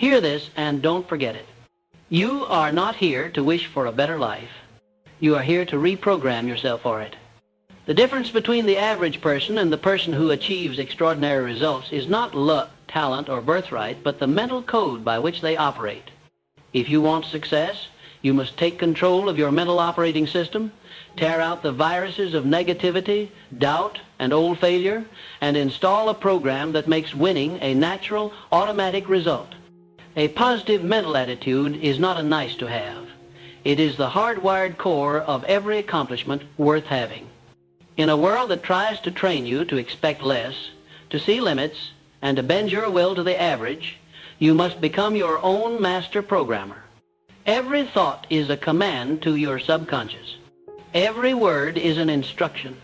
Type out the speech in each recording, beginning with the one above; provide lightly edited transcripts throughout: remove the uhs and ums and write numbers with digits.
Hear this and don't forget it. You are not here to wish for a better life. You are here to reprogram yourself for it. The difference between the average person and the person who achieves extraordinary results is not luck, talent, or birthright, but the mental code by which they operate. If you want success, you must take control of your mental operating system, tear out the viruses of negativity, doubt, and old failure, and install a program that makes winning a natural, automatic result. A positive mental attitude is not a nice to have. It is the hardwired core of every accomplishment worth having. In a world that tries to train you to expect less, to see limits, and to bend your will to the average, you must become your own master programmer. Every thought is a command to your subconscious. Every word is an instruction.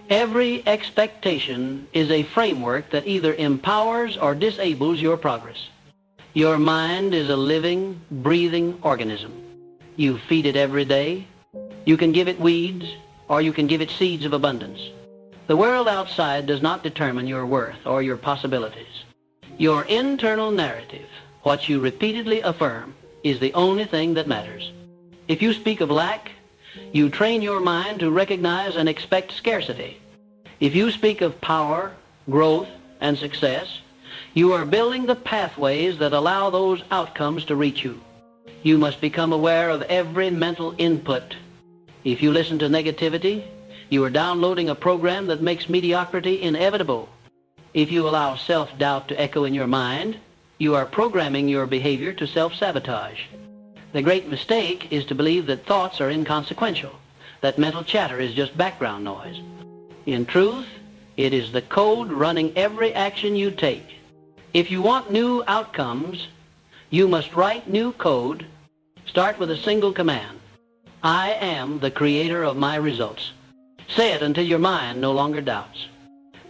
Every expectation is a framework that either empowers or disables your progress. Your mind is a living, breathing organism. You feed it every day. You can give it weeds, or you can give it seeds of abundance. The world outside does not determine your worth or your possibilities. Your internal narrative, what you repeatedly affirm, is the only thing that matters. If you speak of lack, you train your mind to recognize and expect scarcity. If you speak of power, growth, and success, you are building the pathways that allow those outcomes to reach you. You must become aware of every mental input. If you listen to negativity, you are downloading a program that makes mediocrity inevitable. If you allow self-doubt to echo in your mind, you are programming your behavior to self-sabotage. The great mistake is to believe that thoughts are inconsequential, that mental chatter is just background noise. In truth, it is the code running every action you take. If you want new outcomes, you must write new code. Start with a single command. I am the creator of my results. Say it until your mind no longer doubts.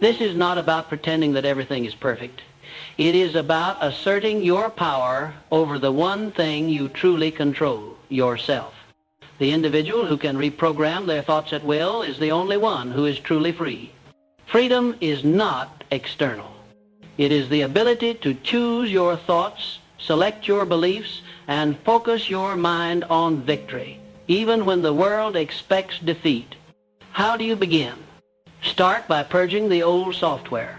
This is not about pretending that everything is perfect. It is about asserting your power over the one thing you truly control, yourself. The individual who can reprogram their thoughts at will is the only one who is truly free. Freedom is not external. It is the ability to choose your thoughts, select your beliefs, and focus your mind on victory, even when the world expects defeat. How do you begin? Start by purging the old software.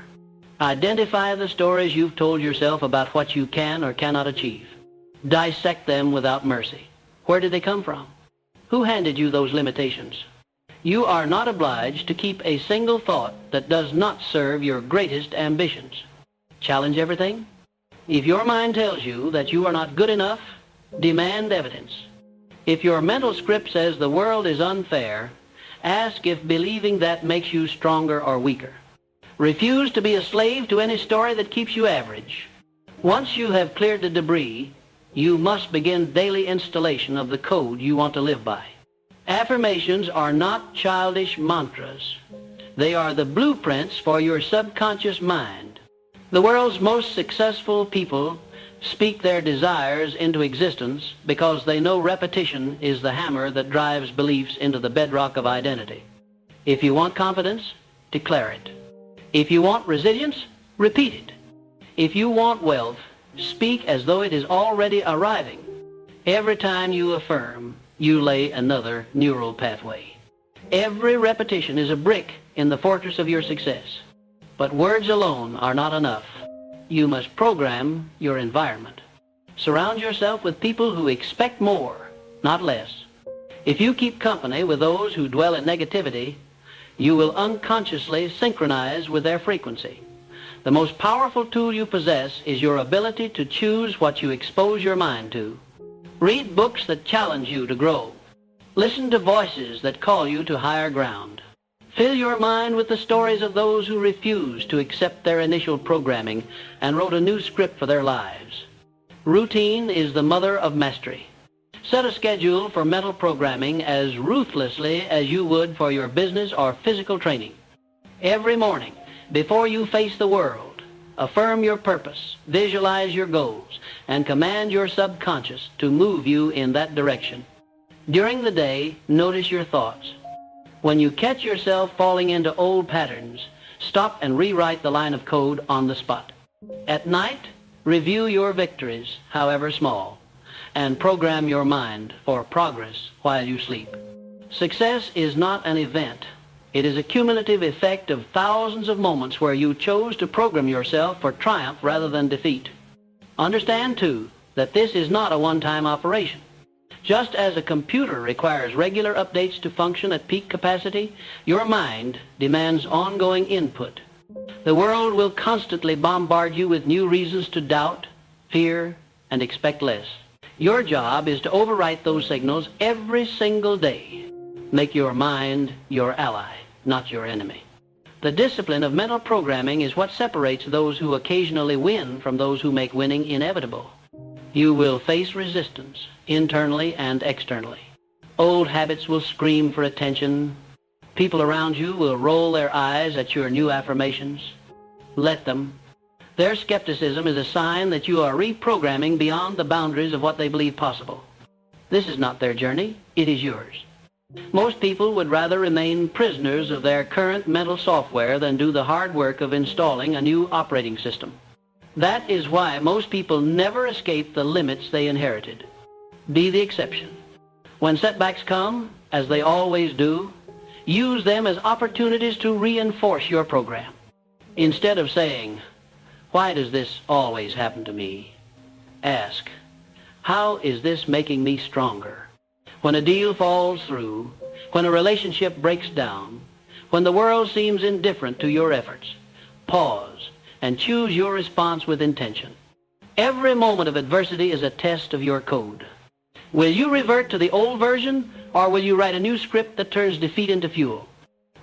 Identify the stories you've told yourself about what you can or cannot achieve. Dissect them without mercy. Where did they come from? Who handed you those limitations? You are not obliged to keep a single thought that does not serve your greatest ambitions. Challenge everything? If your mind tells you that you are not good enough, demand evidence. If your mental script says the world is unfair, ask if believing that makes you stronger or weaker. Refuse to be a slave to any story that keeps you average. Once you have cleared the debris, you must begin daily installation of the code you want to live by. Affirmations are not childish mantras. They are the blueprints for your subconscious mind. The world's most successful people speak their desires into existence because they know repetition is the hammer that drives beliefs into the bedrock of identity. If you want confidence, declare it. If you want resilience, repeat it. If you want wealth, speak as though it is already arriving. Every time you affirm, you lay another neural pathway. Every repetition is a brick in the fortress of your success. But words alone are not enough. You must program your environment. Surround yourself with people who expect more, not less. If you keep company with those who dwell in negativity, you will unconsciously synchronize with their frequency. The most powerful tool you possess is your ability to choose what you expose your mind to. Read books that challenge you to grow. Listen to voices that call you to higher ground. Fill your mind with the stories of those who refused to accept their initial programming and wrote a new script for their lives. Routine is the mother of mastery. Set a schedule for mental programming as ruthlessly as you would for your business or physical training. Every morning, before you face the world, affirm your purpose, visualize your goals, and command your subconscious to move you in that direction. During the day, notice your thoughts. When you catch yourself falling into old patterns, stop and rewrite the line of code on the spot. At night, Review your victories, however small, and program your mind for progress while you sleep. Success is not an event. It is a cumulative effect of thousands of moments where you chose to program yourself for triumph rather than defeat. Understand, too, that this is not a one-time operation. Just as a computer requires regular updates to function at peak capacity, your mind demands ongoing input. The world will constantly bombard you with new reasons to doubt, fear, and expect less. Your job is to overwrite those signals every single day. Make your mind your ally, not your enemy. The discipline of mental programming is what separates those who occasionally win from those who make winning inevitable. You will face resistance, internally and externally. Old habits will scream for attention. People around you will roll their eyes at your new affirmations. Let them. Their skepticism is a sign that you are reprogramming beyond the boundaries of what they believe possible. This is not their journey, it is yours. Most people would rather remain prisoners of their current mental software than do the hard work of installing a new operating system. That is why most people never escape the limits they inherited. Be the exception. When setbacks come, as they always do, use them as opportunities to reinforce your program. Instead of saying, "Why does this always happen to me?" ask, "How is this making me stronger?" When a deal falls through, when a relationship breaks down, when the world seems indifferent to your efforts, pause and choose your response with intention. Every moment of adversity is a test of your code. Will you revert to the old version, or will you write a new script that turns defeat into fuel?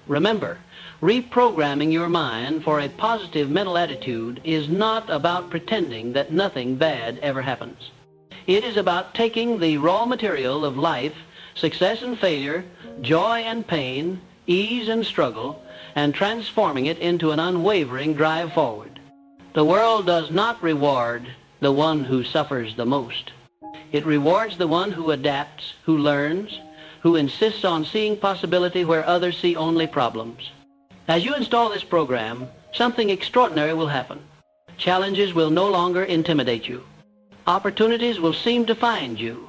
Remember, reprogramming your mind for a positive mental attitude is not about pretending that nothing bad ever happens. It is about taking the raw material of life, success and failure, joy and pain, ease and struggle, and transforming it into an unwavering drive forward. The world does not reward the one who suffers the most. It rewards the one who adapts, who learns, who insists on seeing possibility where others see only problems. As you install this program, something extraordinary will happen. Challenges will no longer intimidate you. Opportunities will seem to find you.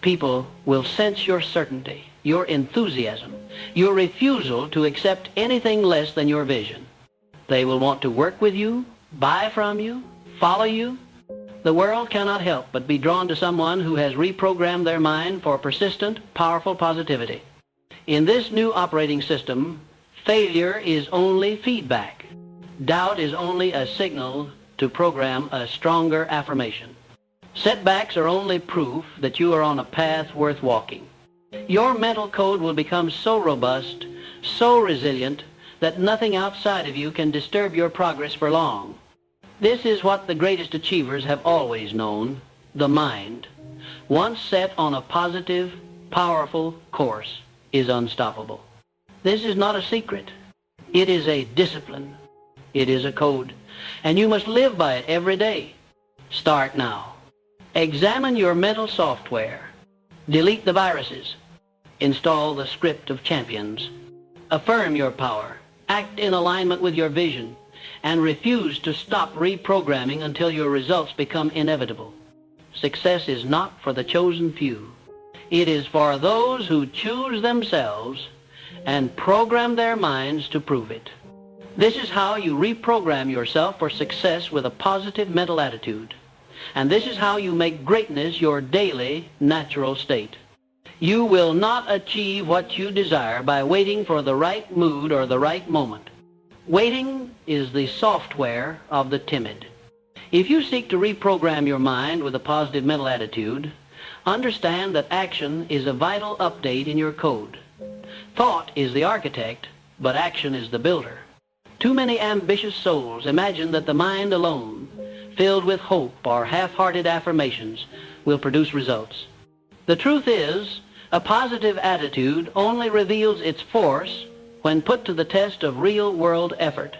People will sense your certainty, your enthusiasm, your refusal to accept anything less than your vision. They will want to work with you, buy from you, follow you. The world cannot help but be drawn to someone who has reprogrammed their mind for persistent, powerful positivity. In this new operating system, failure is only feedback. Doubt is only a signal to program a stronger affirmation. Setbacks are only proof that you are on a path worth walking. Your mental code will become so robust, so resilient, that nothing outside of you can disturb your progress for long. This is what the greatest achievers have always known: the mind, once set on a positive, powerful course, is unstoppable. This is not a secret. It is a discipline. It is a code, and you must live by it every day. Start now. Examine your mental software. Delete the viruses. Install the script of champions. Affirm your power. Act in alignment with your vision, and refuse to stop reprogramming until your results become inevitable. Success is not for the chosen few. It is for those who choose themselves and program their minds to prove it. This is how you reprogram yourself for success with a positive mental attitude. And this is how you make greatness your daily, natural state. You will not achieve what you desire by waiting for the right mood or the right moment. Waiting is the software of the timid. If you seek to reprogram your mind with a positive mental attitude, understand that action is a vital update in your code. Thought is the architect, but action is the builder. Too many ambitious souls imagine that the mind alone, filled with hope or half-hearted affirmations, will produce results. The truth is, a positive attitude only reveals its force when put to the test of real-world effort.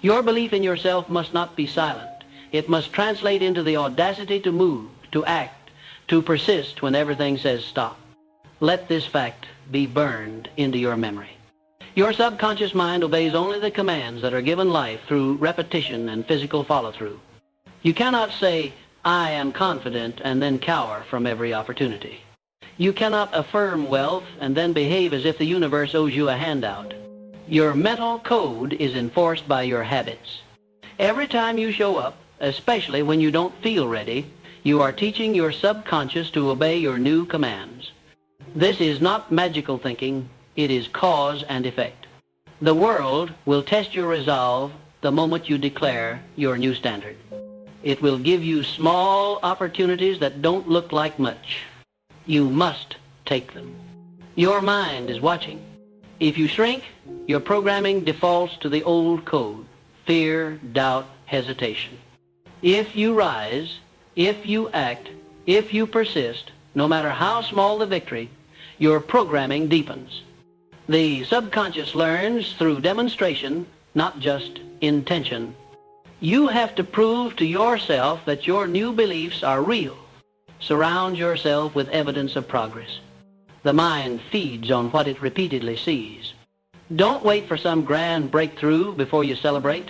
Your belief in yourself must not be silent. It must translate into the audacity to move, to act, to persist when everything says stop. Let this fact be burned into your memory. Your subconscious mind obeys only the commands that are given life through repetition and physical follow-through. You cannot say, "I am confident," and then cower from every opportunity. You cannot affirm wealth and then behave as if the universe owes you a handout. Your mental code is enforced by your habits. Every time you show up, especially when you don't feel ready, you are teaching your subconscious to obey your new commands. This is not magical thinking, it is cause and effect. The world will test your resolve the moment you declare your new standard. It will give you small opportunities that don't look like much. You must take them. Your mind is watching. If you shrink, your programming defaults to the old code: fear, doubt, hesitation. If you rise, if you act, if you persist, no matter how small the victory, your programming deepens. The subconscious learns through demonstration, not just intention. You have to prove to yourself that your new beliefs are real. Surround yourself with evidence of progress. The mind feeds on what it repeatedly sees. Don't wait for some grand breakthrough before you celebrate.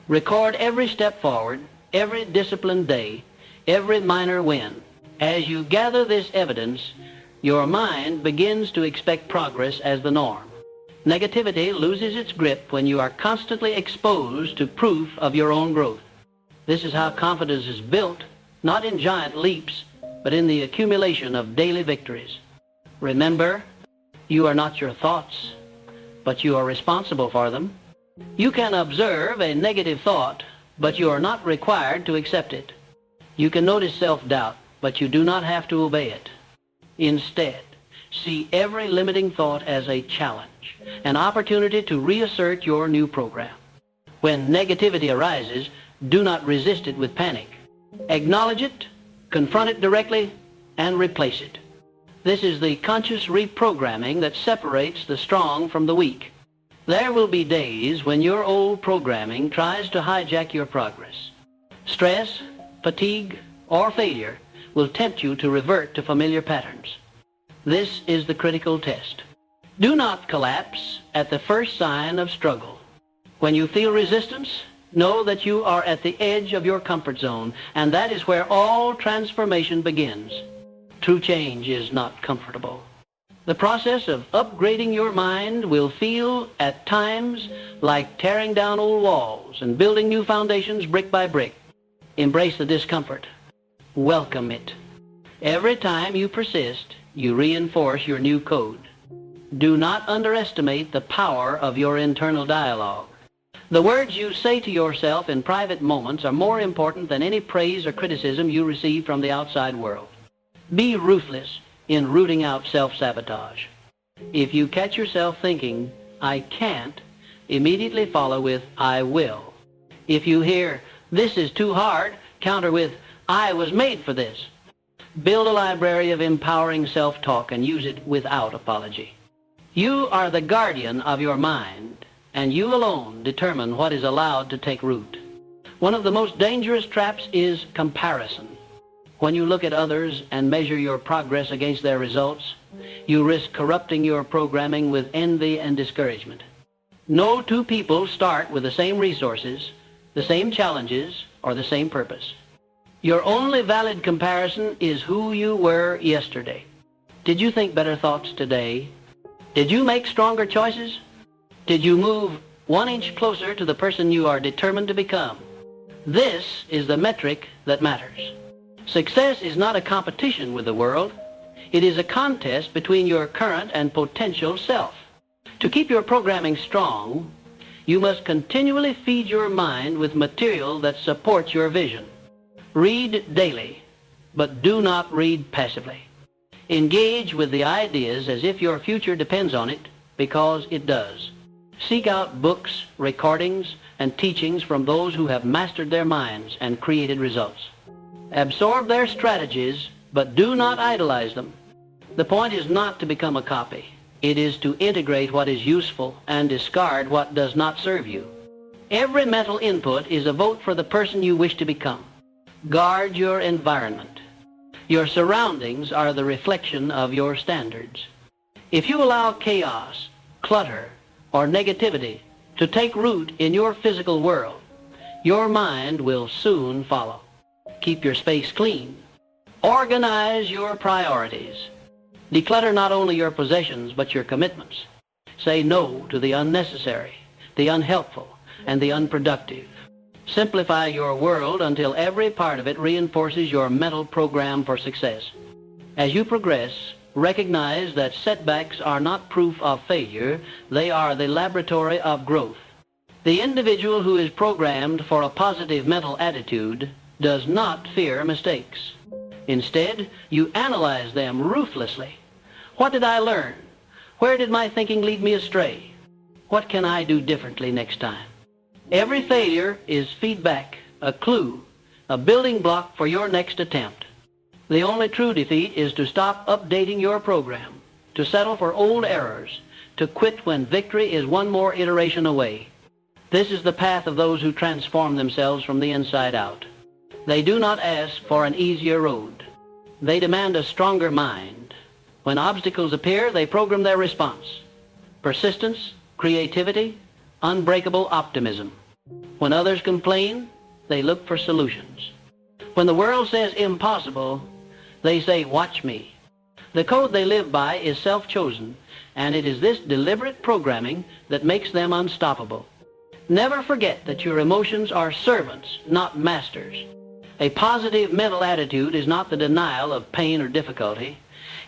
Record every step forward, every disciplined day, every minor win. As you gather this evidence, your mind begins to expect progress as the norm. Negativity loses its grip when you are constantly exposed to proof of your own growth. This is how confidence is built, not in giant leaps, but in the accumulation of daily victories. Remember, you are not your thoughts, but you are responsible for them. You can observe a negative thought, but you are not required to accept it. You can notice self-doubt, but you do not have to obey it. Instead, see every limiting thought as a challenge, an opportunity to reassert your new program. When negativity arises, do not resist it with panic. Acknowledge it, confront it directly, and replace it. This is the conscious reprogramming that separates the strong from the weak. There will be days when your old programming tries to hijack your progress. Stress, fatigue, or failure will tempt you to revert to familiar patterns. This is the critical test. Do not collapse at the first sign of struggle. When you feel resistance, know that you are at the edge of your comfort zone, and that is where all transformation begins. True change is not comfortable. The process of upgrading your mind will feel at times like tearing down old walls and building new foundations brick by brick. Embrace the discomfort. Welcome it. Every time you persist, you reinforce your new code. Do not underestimate the power of your internal dialogue. The words you say to yourself in private moments are more important than any praise or criticism you receive from the outside world. Be ruthless in rooting out self-sabotage. If you catch yourself thinking, "I can't," immediately follow with, "I will." If you hear, "This is too hard," counter with, "I was made for this." Build a library of empowering self-talk and use it without apology. You are the guardian of your mind, and you alone determine what is allowed to take root. One of the most dangerous traps is comparison. When you look at others and measure your progress against their results, you risk corrupting your programming with envy and discouragement. No two people start with the same resources, the same challenges, or the same purpose. Your only valid comparison is who you were yesterday. Did you think better thoughts today? Did you make stronger choices? Did you move 1 inch closer to the person you are determined to become? This is the metric that matters. Success is not a competition with the world. It is a contest between your current and potential self. To keep your programming strong, you must continually feed your mind with material that supports your vision. Read daily, but do not read passively. Engage with the ideas as if your future depends on it, because it does. Seek out books, recordings, and teachings from those who have mastered their minds and created results. Absorb their strategies, but do not idolize them. The point is not to become a copy. It is to integrate what is useful and discard what does not serve you. Every mental input is a vote for the person you wish to become. Guard your environment. Your surroundings are the reflection of your standards. If you allow chaos, clutter, or negativity to take root in your physical world, Your mind will soon follow. Keep your space clean. Organize your priorities. Declutter not only your possessions, but your commitments. Say no to the unnecessary, the unhelpful, and the unproductive. Simplify your world until every part of it reinforces your mental program for success. As you progress, recognize that setbacks are not proof of failure. They are the laboratory of growth. The individual who is programmed for a positive mental attitude does not fear mistakes. Instead, you analyze them ruthlessly. What did I learn? Where did my thinking lead me astray? What can I do differently next time? Every failure is feedback, a clue, a building block for your next attempt. The only true defeat is to stop updating your program, to settle for old errors, to quit when victory is one more iteration away. This is the path of those who transform themselves from the inside out. They do not ask for an easier road. They demand a stronger mind. When obstacles appear, they program their response. Persistence, creativity, unbreakable optimism. When others complain, they look for solutions. When the world says impossible, they say, watch me. The code they live by is self-chosen, and it is this deliberate programming that makes them unstoppable. Never forget that your emotions are servants, not masters. A positive mental attitude is not the denial of pain or difficulty.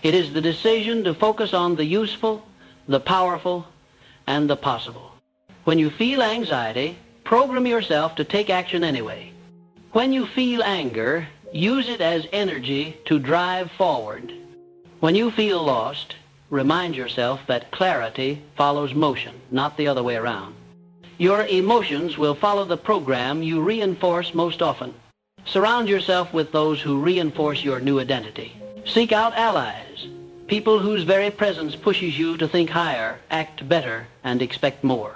It is the decision to focus on the useful, the powerful, and the possible. When you feel anxiety, program yourself to take action anyway. When you feel anger, use it as energy to drive forward. When you feel lost, remind yourself that clarity follows motion, not the other way around. Your emotions will follow the program you reinforce most often. Surround yourself with those who reinforce your new identity. Seek out allies, people whose very presence pushes you to think higher, act better, and expect more.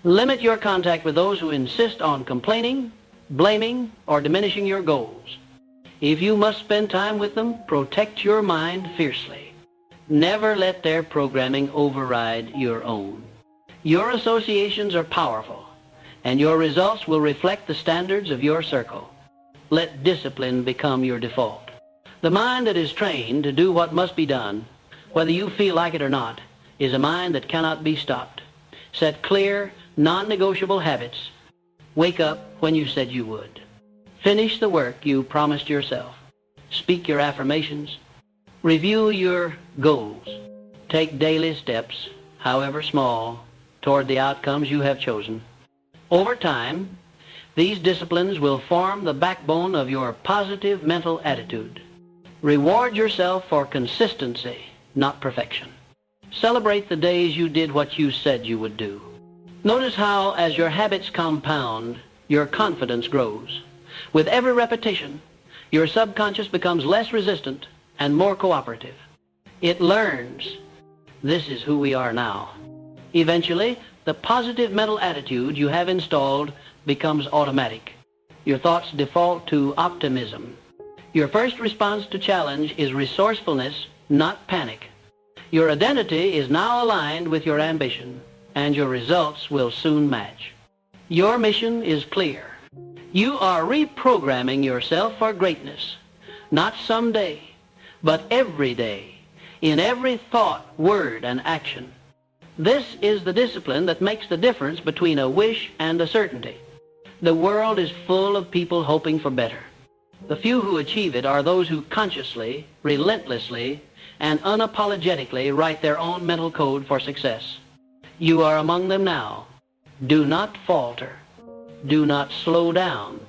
Limit your contact with those who insist on complaining, blaming, or diminishing your goals. If you must spend time with them, protect your mind fiercely. Never let their programming override your own. Your associations are powerful, and your results will reflect the standards of your circle. Let discipline become your default. The mind that is trained to do what must be done, whether you feel like it or not, is a mind that cannot be stopped. Set clear, non-negotiable habits. Wake up when you said you would. Finish the work you promised yourself. Speak your affirmations. Review your goals. Take daily steps, however small, toward the outcomes you have chosen. Over time, these disciplines will form the backbone of your positive mental attitude. Reward yourself for consistency, not perfection. Celebrate the days you did what you said you would do. Notice how, as your habits compound, your confidence grows. With every repetition, your subconscious becomes less resistant and more cooperative. It learns, this is who we are now. Eventually, the positive mental attitude you have installed becomes automatic. Your thoughts default to optimism. Your first response to challenge is resourcefulness, not panic. Your identity is now aligned with your ambition, and your results will soon match. Your mission is clear. You are reprogramming yourself for greatness, not someday, but every day, in every thought, word, and action. This is the discipline that makes the difference between a wish and a certainty. The world is full of people hoping for better. The few who achieve it are those who consciously, relentlessly, and unapologetically write their own mental code for success. You are among them now. Do not falter. Do not slow down.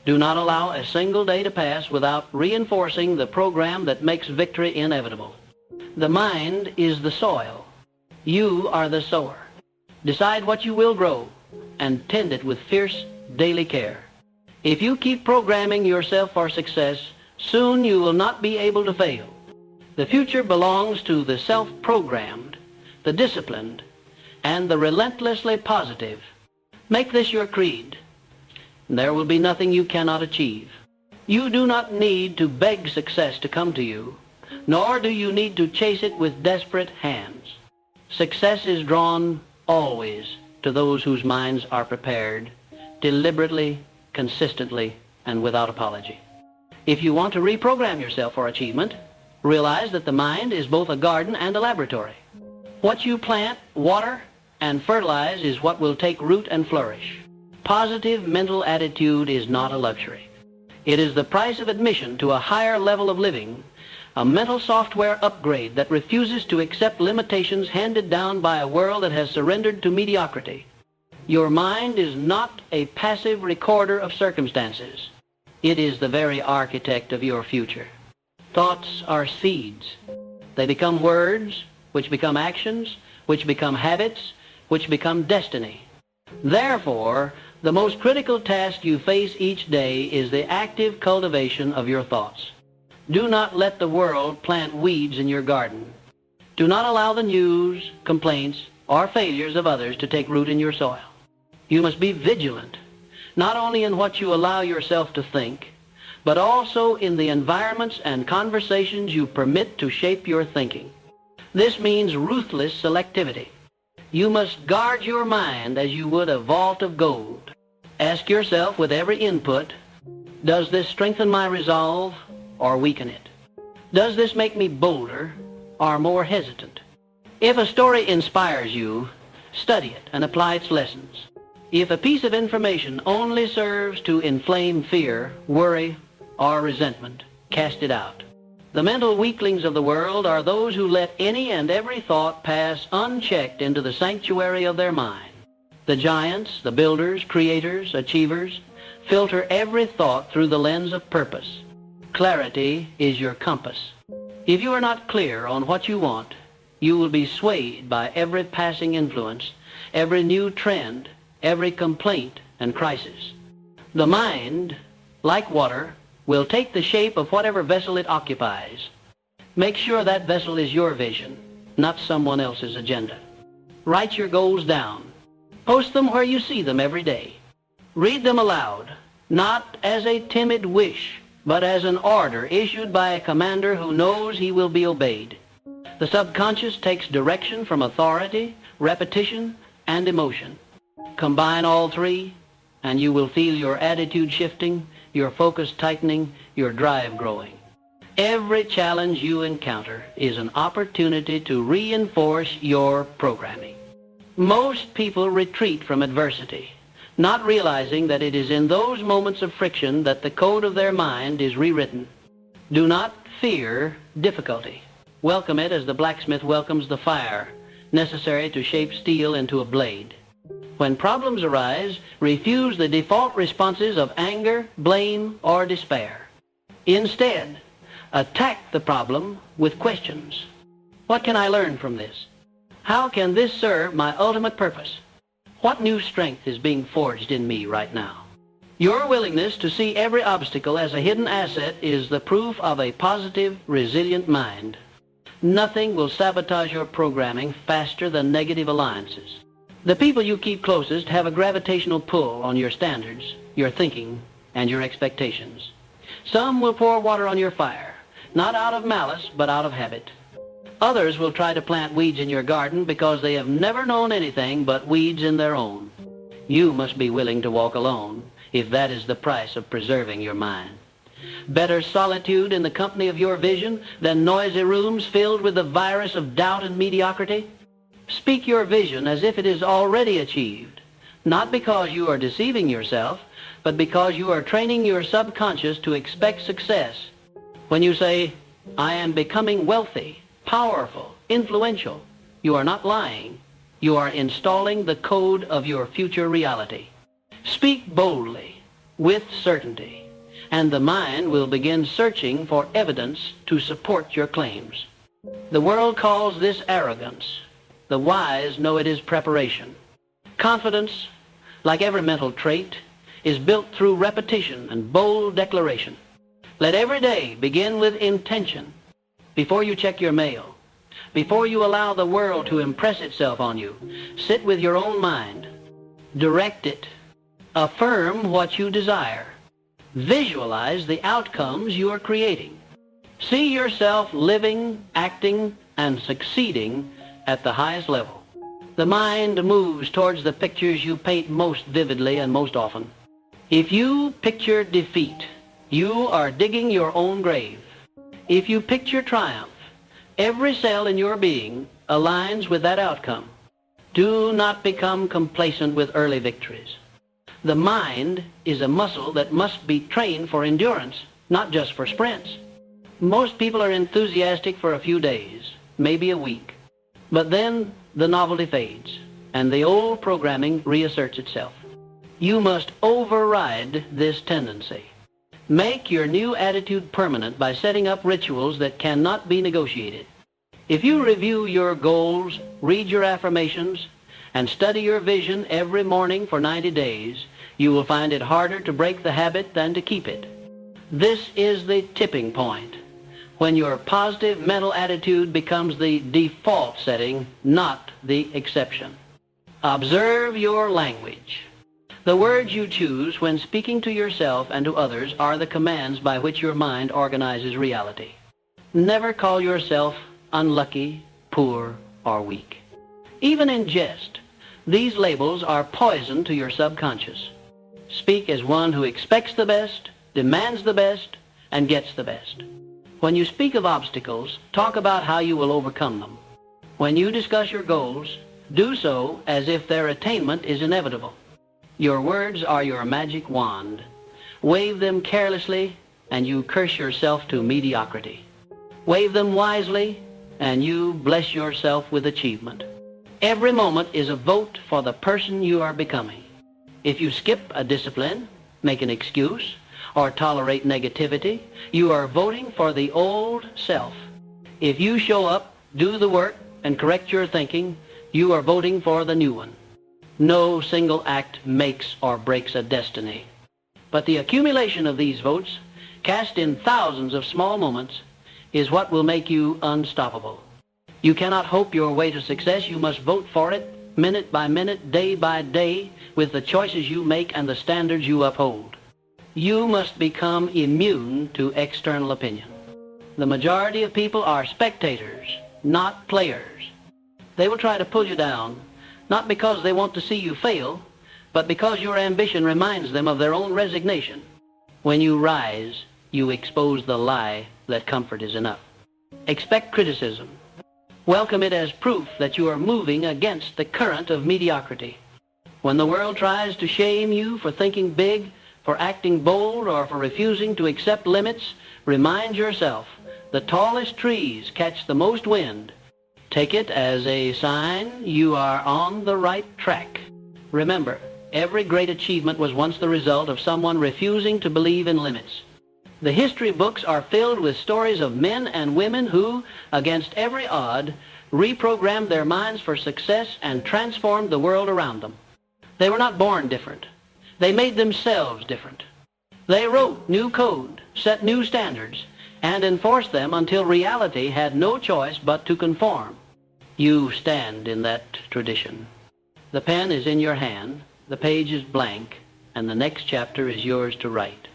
Do not allow a single day to pass without reinforcing the program that makes victory inevitable. The mind is the soil. You are the sower. Decide what you will grow and tend it with fierce daily care. If you keep programming yourself for success, soon you will not be able to fail. The future belongs to the self-programmed, the disciplined, and the relentlessly positive. Make this your creed. There will be nothing you cannot achieve. You do not need to beg success to come to you, nor do you need to chase it with desperate hands. Success is drawn always to those whose minds are prepared, deliberately, consistently, and without apology. If you want to reprogram yourself for achievement, realize that the mind is both a garden and a laboratory. What you plant, water, and fertilize is what will take root and flourish. Positive mental attitude is not a luxury. It is the price of admission to a higher level of living, a mental software upgrade that refuses to accept limitations handed down by a world that has surrendered to mediocrity. Your mind is not a passive recorder of circumstances. It is the very architect of your future. Thoughts are seeds. They become words, which become actions, which become habits, which become destiny. Therefore, the most critical task you face each day is the active cultivation of your thoughts. Do not let the world plant weeds in your garden. Do not allow the news, complaints, or failures of others to take root in your soil. You must be vigilant, not only in what you allow yourself to think, but also in the environments and conversations you permit to shape your thinking. This means ruthless selectivity. You must guard your mind as you would a vault of gold. Ask yourself with every input, does this strengthen my resolve or weaken it? Does this make me bolder or more hesitant? If a story inspires you, study it and apply its lessons. If a piece of information only serves to inflame fear, worry, or resentment, cast it out. The mental weaklings of the world are those who let any and every thought pass unchecked into the sanctuary of their mind. The giants, the builders, creators, achievers, filter every thought through the lens of purpose. Clarity is your compass. If you are not clear on what you want, you will be swayed by every passing influence, every new trend, every complaint and crisis. The mind, like water, will take the shape of whatever vessel it occupies. Make sure that vessel is your vision, not someone else's agenda. Write your goals down. Post them where you see them every day. Read them aloud, not as a timid wish, but as an order issued by a commander who knows he will be obeyed. The subconscious takes direction from authority, repetition, and emotion. Combine all three, and you will feel your attitude shifting, your focus tightening, your drive growing. Every challenge you encounter is an opportunity to reinforce your programming. Most people retreat from adversity, not realizing that it is in those moments of friction that the code of their mind is rewritten. Do not fear difficulty. Welcome it as the blacksmith welcomes the fire, necessary to shape steel into a blade. When problems arise, refuse the default responses of anger, blame, or despair. Instead, attack the problem with questions. What can I learn from this? How can this serve my ultimate purpose? What new strength is being forged in me right now? Your willingness to see every obstacle as a hidden asset is the proof of a positive, resilient mind. Nothing will sabotage your programming faster than negative alliances. The people you keep closest have a gravitational pull on your standards, your thinking, and your expectations. Some will pour water on your fire, not out of malice, but out of habit. Others will try to plant weeds in your garden because they have never known anything but weeds in their own. You must be willing to walk alone if that is the price of preserving your mind. Better solitude in the company of your vision than noisy rooms filled with the virus of doubt and mediocrity. Speak your vision as if it is already achieved, not because you are deceiving yourself, but because you are training your subconscious to expect success. When you say, I am becoming wealthy, powerful, influential, you are not lying. You are installing the code of your future reality. Speak boldly, with certainty, and the mind will begin searching for evidence to support your claims. The world calls this arrogance. The wise know it is preparation. Confidence, like every mental trait, is built through repetition and bold declaration. Let every day begin with intention. Before you check your mail, before you allow the world to impress itself on you, sit with your own mind. Direct it. Affirm what you desire. Visualize the outcomes you are creating. See yourself living, acting, and succeeding at the highest level. The mind moves towards the pictures you paint most vividly and most often. If you picture defeat, you are digging your own grave. If you picture triumph, every cell in your being aligns with that outcome. Do not become complacent with early victories. The mind is a muscle that must be trained for endurance, not just for sprints. Most people are enthusiastic for a few days, maybe a week. But then the novelty fades, and the old programming reasserts itself. You must override this tendency. Make your new attitude permanent by setting up rituals that cannot be negotiated. If you review your goals, read your affirmations, and study your vision every morning for 90 days, you will find it harder to break the habit than to keep it. This is the tipping point, when your positive mental attitude becomes the default setting, not the exception. Observe your language. The words you choose when speaking to yourself and to others are the commands by which your mind organizes reality. Never call yourself unlucky, poor, or weak. Even in jest, these labels are poison to your subconscious. Speak as one who expects the best, demands the best, and gets the best. When you speak of obstacles, talk about how you will overcome them. When you discuss your goals, do so as if their attainment is inevitable. Your words are your magic wand. Wave them carelessly, and you curse yourself to mediocrity. Wave them wisely, and you bless yourself with achievement. Every moment is a vote for the person you are becoming. If you skip a discipline, make an excuse, or tolerate negativity, you are voting for the old self. If you show up, do the work, and correct your thinking, you are voting for the new one. No single act makes or breaks a destiny. But the accumulation of these votes, cast in thousands of small moments, is what will make you unstoppable. You cannot hope your way to success. You must vote for it, minute by minute, day by day, with the choices you make and the standards you uphold. You must become immune to external opinion. The majority of people are spectators, not players. They will try to pull you down, not because they want to see you fail, but because your ambition reminds them of their own resignation. When you rise, you expose the lie that comfort is enough. Expect criticism. Welcome it as proof that you are moving against the current of mediocrity. When the world tries to shame you for thinking big, for acting bold, or for refusing to accept limits, remind yourself the tallest trees catch the most wind. Take it as a sign you are on the right track. Remember, every great achievement was once the result of someone refusing to believe in limits. The history books are filled with stories of men and women who, against every odd, reprogrammed their minds for success and transformed the world around them. They were not born different. They made themselves different. They wrote new code, set new standards, and enforced them until reality had no choice but to conform. You stand in that tradition. The pen is in your hand, the page is blank, and the next chapter is yours to write.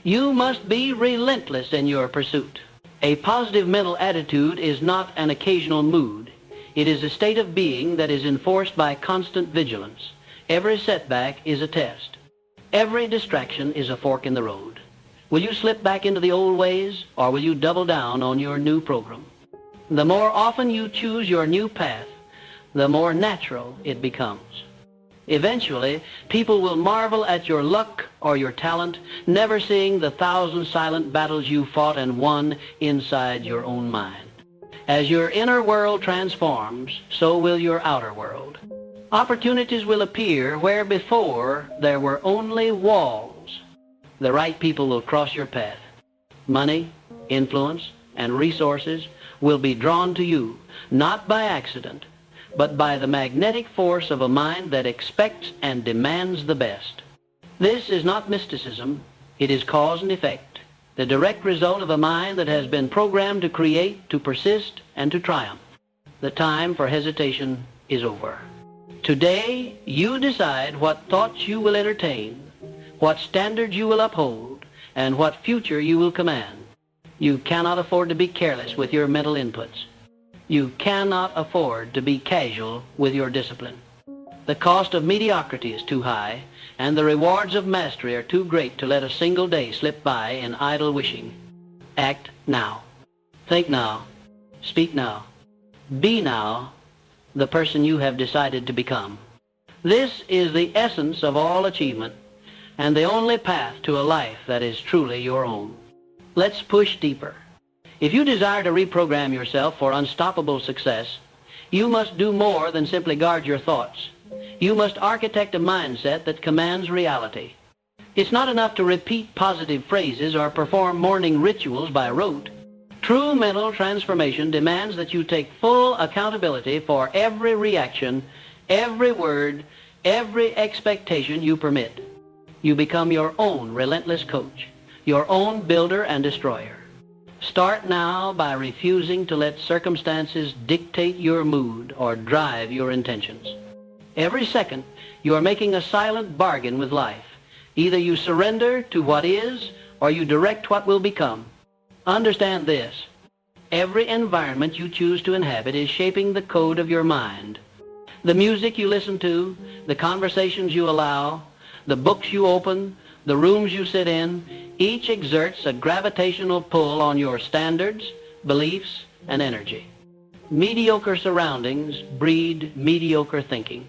You must be relentless in your pursuit. A positive mental attitude is not an occasional mood. It is a state of being that is enforced by constant vigilance. Every setback is a test. Every distraction is a fork in the road. Will you slip back into the old ways, or will you double down on your new program? The more often you choose your new path, the more natural it becomes. Eventually, people will marvel at your luck or your talent, never seeing the thousand silent battles you fought and won inside your own mind. As your inner world transforms, so will your outer world. Opportunities will appear where before there were only walls. The right people will cross your path. Money, influence, and resources will be drawn to you, not by accident, but by the magnetic force of a mind that expects and demands the best. This is not mysticism. It is cause and effect, the direct result of a mind that has been programmed to create, to persist, and to triumph. The time for hesitation is over. Today, you decide what thoughts you will entertain, what standards you will uphold, and what future you will command. You cannot afford to be careless with your mental inputs. You cannot afford to be casual with your discipline. The cost of mediocrity is too high, and the rewards of mastery are too great to let a single day slip by in idle wishing. Act now. Think now. Speak now. Be now the person you have decided to become. This is the essence of all achievement, and the only path to a life that is truly your own. Let's push deeper. If you desire to reprogram yourself for unstoppable success, you must do more than simply guard your thoughts. You must architect a mindset that commands reality. It's not enough to repeat positive phrases or perform morning rituals by rote. True mental transformation demands that you take full accountability for every reaction, every word, every expectation you permit. You become your own relentless coach, your own builder and destroyer. Start now by refusing to let circumstances dictate your mood or drive your intentions. Every second, you are making a silent bargain with life. Either you surrender to what is, or you direct what will become. Understand this. Every environment you choose to inhabit is shaping the code of your mind. The music you listen to, the conversations you allow, the books you open, the rooms you sit in, each exerts a gravitational pull on your standards, beliefs, and energy. Mediocre surroundings breed mediocre thinking.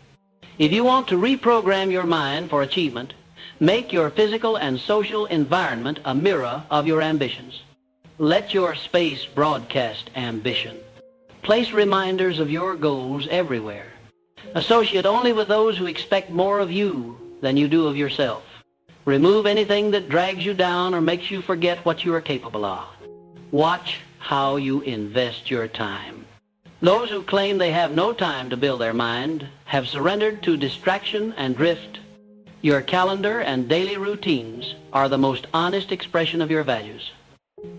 If you want to reprogram your mind for achievement, make your physical and social environment a mirror of your ambitions. Let your space broadcast ambition. Place reminders of your goals everywhere. Associate only with those who expect more of you than you do of yourself. Remove anything that drags you down or makes you forget what you are capable of. Watch how you invest your time. Those who claim they have no time to build their mind have surrendered to distraction and drift. Your calendar and daily routines are the most honest expression of your values.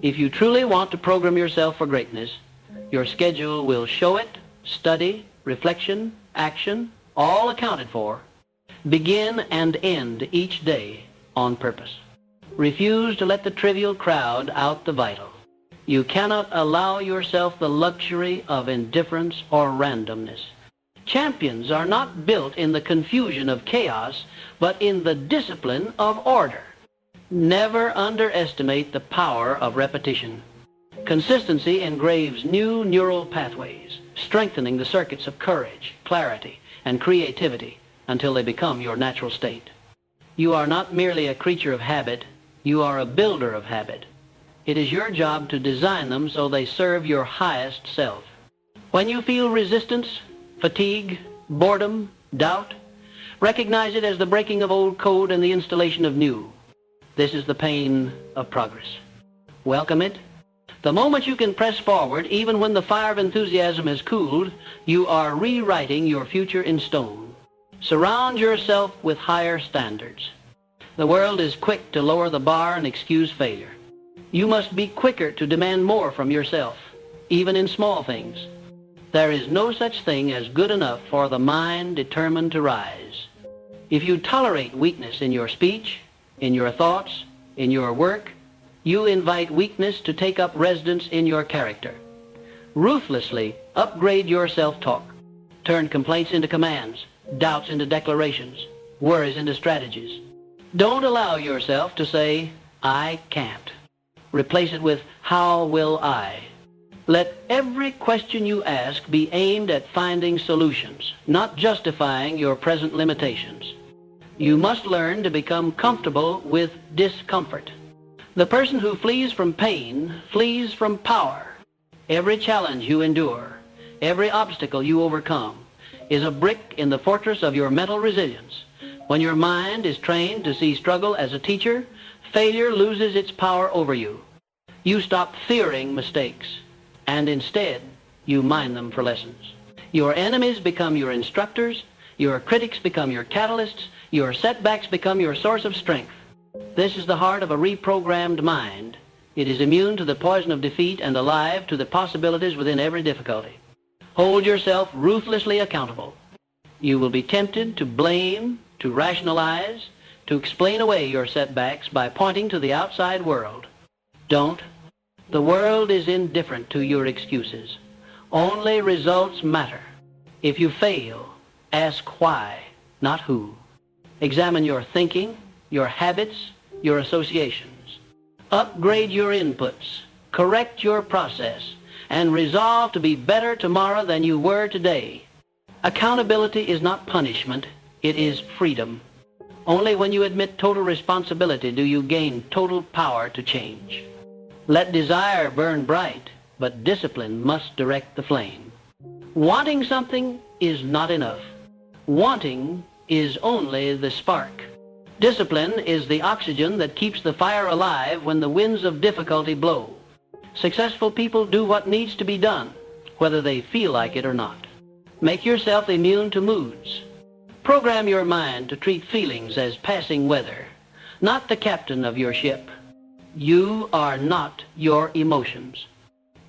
If you truly want to program yourself for greatness, your schedule will show it. Study, reflection, action, all accounted for. Begin and end each day on purpose. Refuse to let the trivial crowd out the vital. You cannot allow yourself the luxury of indifference or randomness. Champions are not built in the confusion of chaos, but in the discipline of order. Never underestimate the power of repetition. Consistency engraves new neural pathways, strengthening the circuits of courage, clarity, and creativity until they become your natural state. You are not merely a creature of habit, you are a builder of habit. It is your job to design them so they serve your highest self. When you feel resistance, fatigue, boredom, doubt, recognize it as the breaking of old code and the installation of new. This is the pain of progress. Welcome it. The moment you can press forward, even when the fire of enthusiasm has cooled, you are rewriting your future in stone. Surround yourself with higher standards. The world is quick to lower the bar and excuse failure. You must be quicker to demand more from yourself, even in small things. There is no such thing as good enough for the mind determined to rise. If you tolerate weakness in your speech, in your thoughts, in your work, you invite weakness to take up residence in your character. Ruthlessly upgrade your self-talk. Turn complaints into commands, doubts into declarations, worries into strategies. Don't allow yourself to say, "I can't." Replace it with, "How will I?" Let every question you ask be aimed at finding solutions, not justifying your present limitations. You must learn to become comfortable with discomfort. The person who flees from pain flees from power. Every challenge you endure, every obstacle you overcome, is a brick in the fortress of your mental resilience. When your mind is trained to see struggle as a teacher, failure loses its power over you. You stop fearing mistakes, and instead, you mine them for lessons. Your enemies become your instructors, your critics become your catalysts, your setbacks become your source of strength. This is the heart of a reprogrammed mind. It is immune to the poison of defeat and alive to the possibilities within every difficulty. Hold yourself ruthlessly accountable. You will be tempted to blame, to rationalize, to explain away your setbacks by pointing to the outside world. Don't. The world is indifferent to your excuses. Only results matter. If you fail, ask why, not who. Examine your thinking, your habits, your associations. Upgrade your inputs, correct your process, and resolve to be better tomorrow than you were today. Accountability is not punishment, it is freedom. Only when you admit total responsibility do you gain total power to change. Let desire burn bright, but discipline must direct the flame. Wanting something is not enough. Wanting is only the spark. Discipline is the oxygen that keeps the fire alive when the winds of difficulty blow. Successful people do what needs to be done, whether they feel like it or not. Make yourself immune to moods. Program your mind to treat feelings as passing weather, not the captain of your ship. You are not your emotions.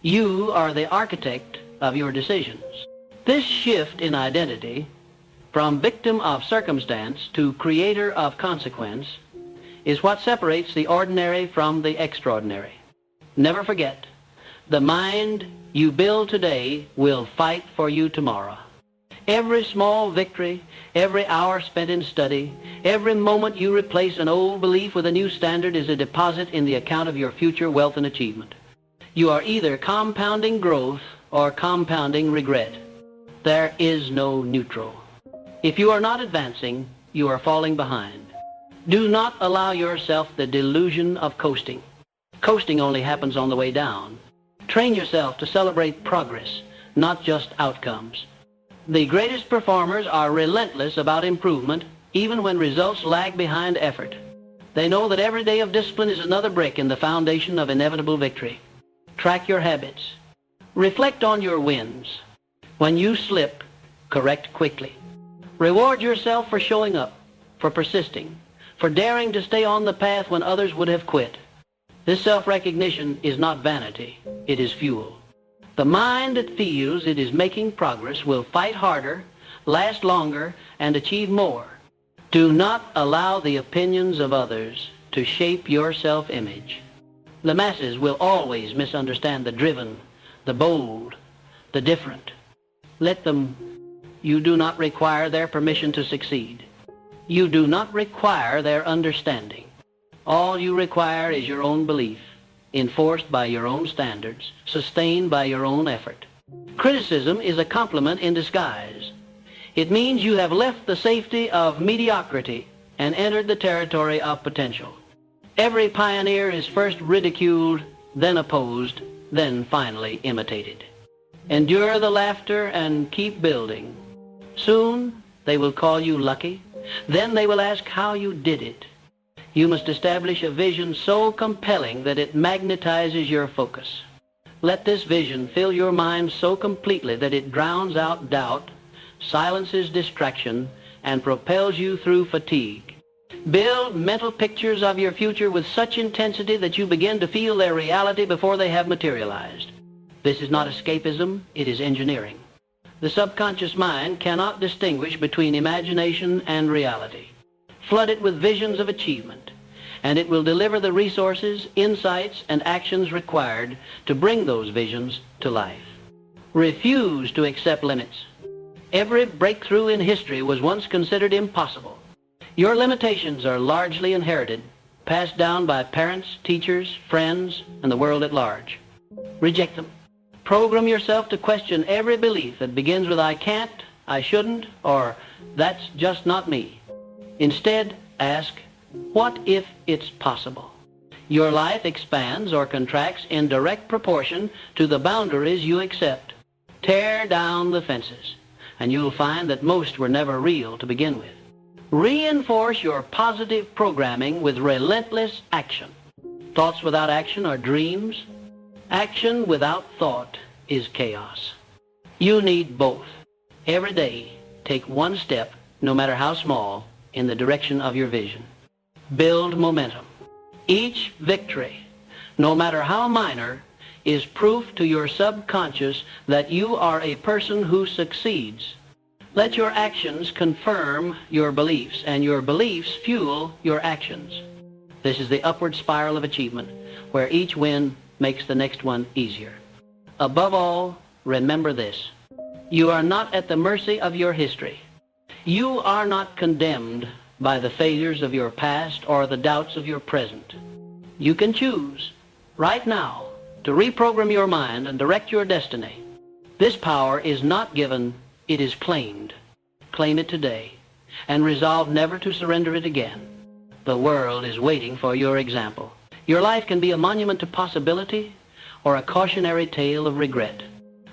You are the architect of your decisions. This shift in identity, from victim of circumstance to creator of consequence, is what separates the ordinary from the extraordinary. Never forget, the mind you build today will fight for you tomorrow. Every small victory, every hour spent in study, every moment you replace an old belief with a new standard is a deposit in the account of your future wealth and achievement. You are either compounding growth or compounding regret. There is no neutral. If you are not advancing, you are falling behind. Do not allow yourself the delusion of coasting. Coasting only happens on the way down. Train yourself to celebrate progress, not just outcomes. The greatest performers are relentless about improvement, even when results lag behind effort. They know that every day of discipline is another brick in the foundation of inevitable victory. Track your habits. Reflect on your wins. When you slip, correct quickly. Reward yourself for showing up, for persisting, for daring to stay on the path when others would have quit. This self-recognition is not vanity, it is fuel. The mind that feels it is making progress will fight harder, last longer, and achieve more. Do not allow the opinions of others to shape your self-image. The masses will always misunderstand the driven, the bold, the different. Let them. You do not require their permission to succeed. You do not require their understanding. All you require is your own belief, enforced by your own standards, sustained by your own effort. Criticism is a compliment in disguise. It means you have left the safety of mediocrity and entered the territory of potential. Every pioneer is first ridiculed, then opposed, then finally imitated. Endure the laughter and keep building. Soon they will call you lucky. Then they will ask how you did it. You must establish a vision so compelling that it magnetizes your focus. Let this vision fill your mind so completely that it drowns out doubt, silences distraction, and propels you through fatigue. Build mental pictures of your future with such intensity that you begin to feel their reality before they have materialized. This is not escapism, it is engineering. The subconscious mind cannot distinguish between imagination and reality. Flood it with visions of achievement, and it will deliver the resources, insights, and actions required to bring those visions to life. Refuse to accept limits. Every breakthrough in history was once considered impossible. Your limitations are largely inherited, passed down by parents, teachers, friends, and the world at large. Reject them. Program yourself to question every belief that begins with I can't, I shouldn't, or that's just not me. Instead, ask, what if it's possible? Your life expands or contracts in direct proportion to the boundaries you accept. Tear down the fences, and you'll find that most were never real to begin with. Reinforce your positive programming with relentless action. Thoughts without action are dreams. Action without thought is chaos. You need both. Every day, take one step, no matter how small, in the direction of your vision. Build momentum. Each victory, no matter how minor, is proof to your subconscious that you are a person who succeeds. Let your actions confirm your beliefs, and your beliefs fuel your actions. This is the upward spiral of achievement, where each win makes the next one easier. Above all, remember this. You are not at the mercy of your history. You are not condemned by the failures of your past or the doubts of your present. You can choose right now to reprogram your mind and direct your destiny. This power is not given, it is claimed. Claim it today and resolve never to surrender it again. The world is waiting for your example. Your life can be a monument to possibility or a cautionary tale of regret.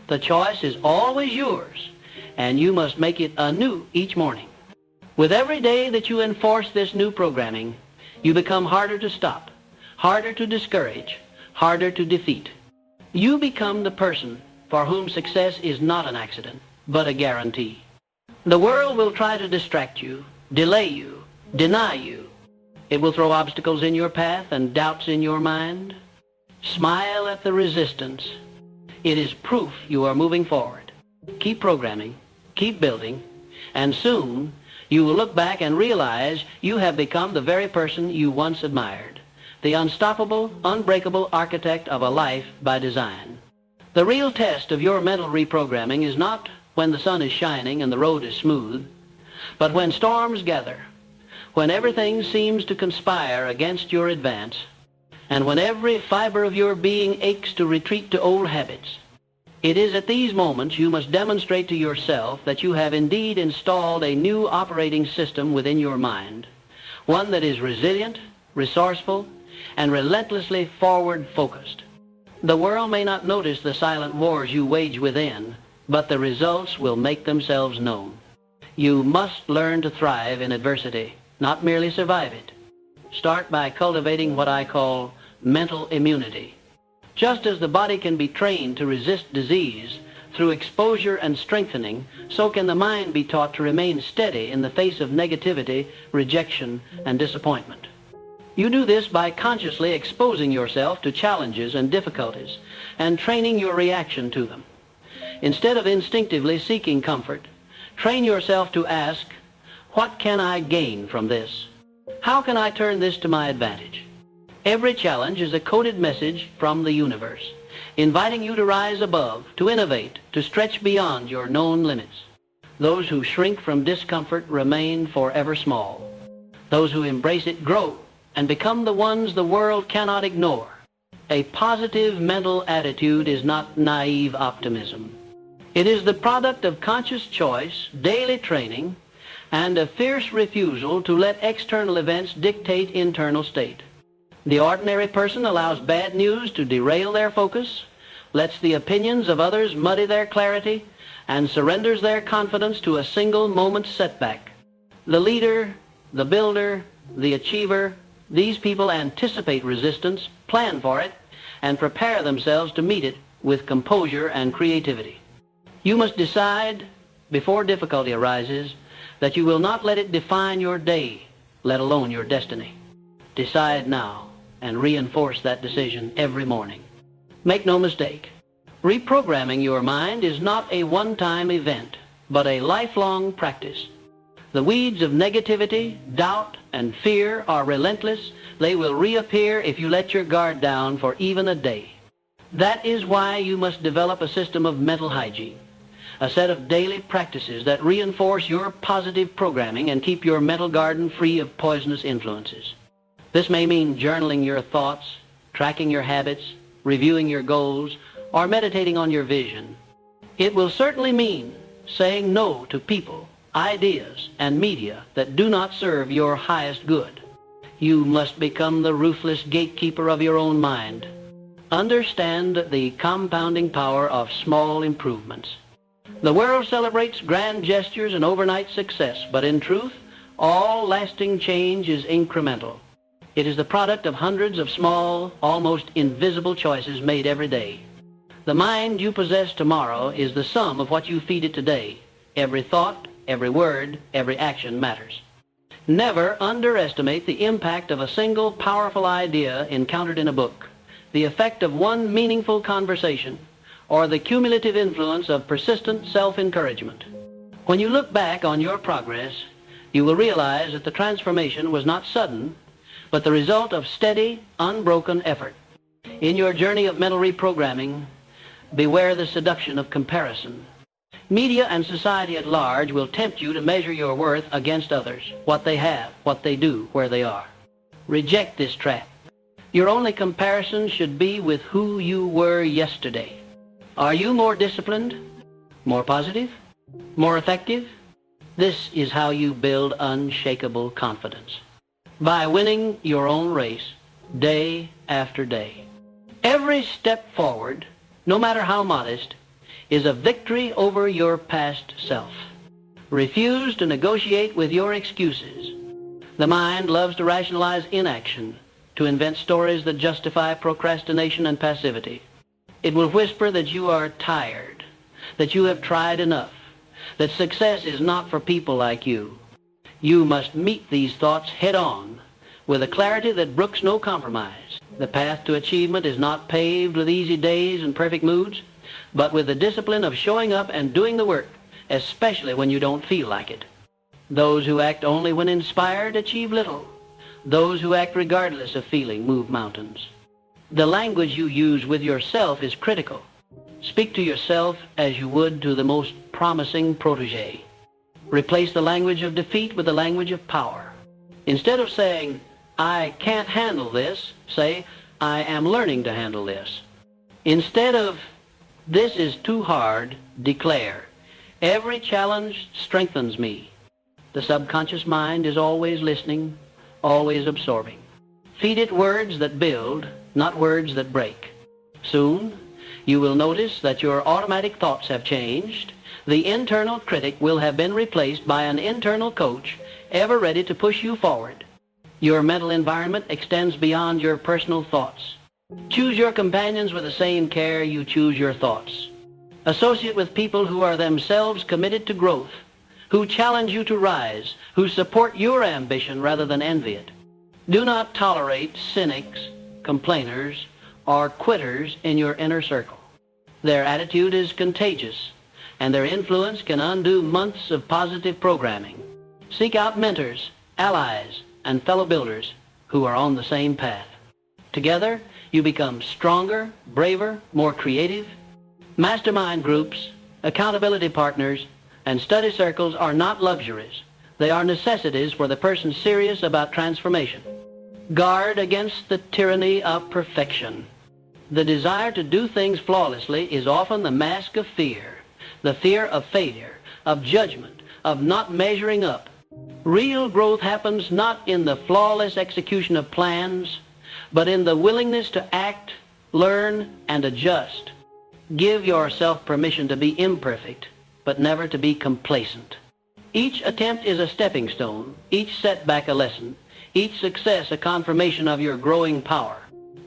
The choice is always yours, and you must make it anew each morning. With every day that you enforce this new programming, you become harder to stop, harder to discourage, harder to defeat. You become the person for whom success is not an accident, but a guarantee. The world will try to distract you, delay you, deny you. It will throw obstacles in your path and doubts in your mind. Smile at the resistance. It is proof you are moving forward. Keep programming, keep building, and soon you will look back and realize you have become the very person you once admired, the unstoppable, unbreakable architect of a life by design. The real test of your mental reprogramming is not when the sun is shining and the road is smooth, but when storms gather, when everything seems to conspire against your advance, and when every fiber of your being aches to retreat to old habits. It is at these moments you must demonstrate to yourself that you have indeed installed a new operating system within your mind, one that is resilient, resourceful, and relentlessly forward-focused. The world may not notice the silent wars you wage within, but the results will make themselves known. You must learn to thrive in adversity, not merely survive it. Start by cultivating what I call mental immunity. Just as the body can be trained to resist disease through exposure and strengthening, so can the mind be taught to remain steady in the face of negativity, rejection, and disappointment. You do this by consciously exposing yourself to challenges and difficulties and training your reaction to them. Instead of instinctively seeking comfort, train yourself to ask, what can I gain from this? How can I turn this to my advantage? Every challenge is a coded message from the universe, inviting you to rise above, to innovate, to stretch beyond your known limits. Those who shrink from discomfort remain forever small. Those who embrace it grow and become the ones the world cannot ignore. A positive mental attitude is not naive optimism. It is the product of conscious choice, daily training, and a fierce refusal to let external events dictate internal state. The ordinary person allows bad news to derail their focus, lets the opinions of others muddy their clarity, and surrenders their confidence to a single moment's setback. The leader, the builder, the achiever, these people anticipate resistance, plan for it, and prepare themselves to meet it with composure and creativity. You must decide, before difficulty arises, that you will not let it define your day, let alone your destiny. Decide now and reinforce that decision every morning. Make no mistake, reprogramming your mind is not a one-time event, but a lifelong practice. The weeds of negativity, doubt, and fear are relentless. They will reappear if you let your guard down for even a day. That is why you must develop a system of mental hygiene, a set of daily practices that reinforce your positive programming and keep your mental garden free of poisonous influences. This may mean journaling your thoughts, tracking your habits, reviewing your goals, or meditating on your vision. It will certainly mean saying no to people, ideas, and media that do not serve your highest good. You must become the ruthless gatekeeper of your own mind. Understand the compounding power of small improvements. The world celebrates grand gestures and overnight success, but in truth, all lasting change is incremental. It is the product of hundreds of small, almost invisible choices made every day. The mind you possess tomorrow is the sum of what you feed it today. Every thought, every word, every action matters. Never underestimate the impact of a single powerful idea encountered in a book, the effect of one meaningful conversation, or the cumulative influence of persistent self-encouragement. When you look back on your progress, you will realize that the transformation was not sudden, but the result of steady, unbroken effort. In your journey of mental reprogramming, Beware the seduction of comparison. Media and society at large will tempt you to measure your worth against others, what they have, what they do, where they are. Reject this trap. Your only comparison should be with who you were yesterday. Are you more disciplined, more positive, more effective? This is how you build unshakable confidence. By winning your own race day after day. Every step forward, no matter how modest, is a victory over your past self. Refuse to negotiate with your excuses. The mind loves to rationalize inaction, to invent stories that justify procrastination and passivity. It will whisper that you are tired, that you have tried enough, that success is not for people like you. You must meet these thoughts head-on with a clarity that brooks no compromise. The path to achievement is not paved with easy days and perfect moods, but with the discipline of showing up and doing the work, especially when you don't feel like it. Those who act only when inspired achieve little. Those who act regardless of feeling move mountains. The language you use with yourself is critical. Speak to yourself as you would to the most promising protege. Replace the language of defeat with the language of power. Instead of saying, "I can't handle this," say, "I am learning to handle this." Instead of, "This is too hard," declare, "Every challenge strengthens me." The subconscious mind is always listening, always absorbing. Feed it words that build, not words that break. Soon, you will notice that your automatic thoughts have changed. The internal critic will have been replaced by an internal coach, ever ready to push you forward. Your mental environment extends beyond your personal thoughts. Choose your companions with the same care you choose your thoughts. Associate with people who are themselves committed to growth, who challenge you to rise, who support your ambition rather than envy it. Do not tolerate cynics, complainers, or quitters in your inner circle. Their attitude is contagious, and their influence can undo months of positive programming. Seek out mentors, allies, and fellow builders who are on the same path. Together, you become stronger, braver, more creative. Mastermind groups, accountability partners, and study circles are not luxuries. They are necessities for the person serious about transformation. Guard against the tyranny of perfection. The desire to do things flawlessly is often the mask of fear, the fear of failure, of judgment, of not measuring up. Real growth happens not in the flawless execution of plans, but in the willingness to act, learn, and adjust. Give yourself permission to be imperfect, but never to be complacent. Each attempt is a stepping stone, each setback a lesson, each success a confirmation of your growing power.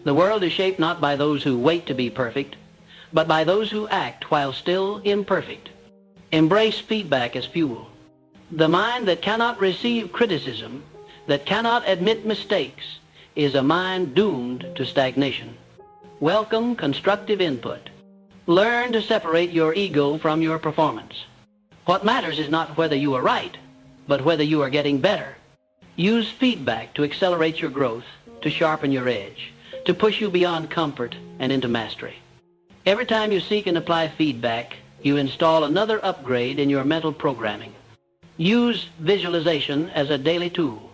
The world is shaped not by those who wait to be perfect, but by those who act while still imperfect. Embrace feedback as fuel. The mind that cannot receive criticism, that cannot admit mistakes, is a mind doomed to stagnation. Welcome constructive input. Learn to separate your ego from your performance. What matters is not whether you are right, but whether you are getting better. Use feedback to accelerate your growth, to sharpen your edge, to push you beyond comfort and into mastery. Every time you seek and apply feedback, you install another upgrade in your mental programming. Use visualization as a daily tool.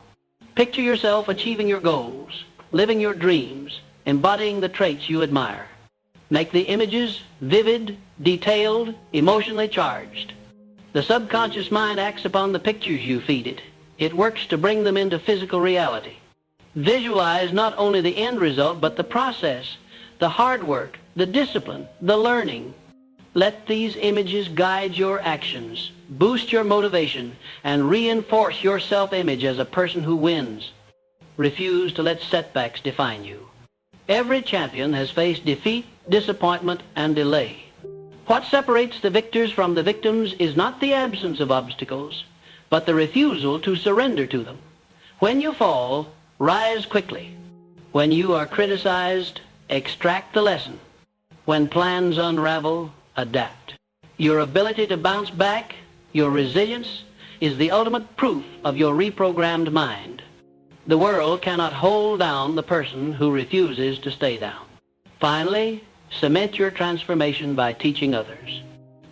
Picture yourself achieving your goals, living your dreams, embodying the traits you admire. Make the images vivid, detailed, emotionally charged. The subconscious mind acts upon the pictures you feed it. It works to bring them into physical reality. Visualize not only the end result, but the process, the hard work, the discipline, the learning. Let these images guide your actions, boost your motivation, and reinforce your self-image as a person who wins. Refuse to let setbacks define you. Every champion has faced defeat, disappointment, and delay. What separates the victors from the victims is not the absence of obstacles, but the refusal to surrender to them. When you fall, rise quickly. When you are criticized, extract the lesson. When plans unravel, adapt. Your ability to bounce back, your resilience, is the ultimate proof of your reprogrammed mind. The world cannot hold down the person who refuses to stay down. Finally, Cement your transformation by teaching others.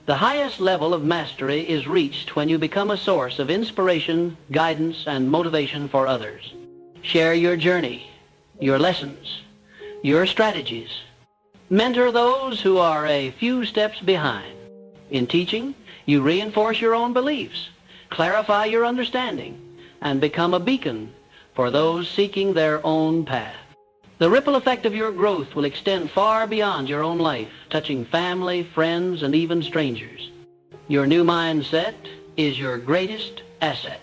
The highest level of mastery is reached when you become a source of inspiration, guidance, and motivation for others. Share your journey, your lessons, your strategies. Mentor those who are a few steps behind. In teaching, you reinforce your own beliefs, clarify your understanding, and become a beacon for those seeking their own path. The ripple effect of your growth will extend far beyond your own life, touching family, friends, and even strangers. Your new mindset is your greatest asset.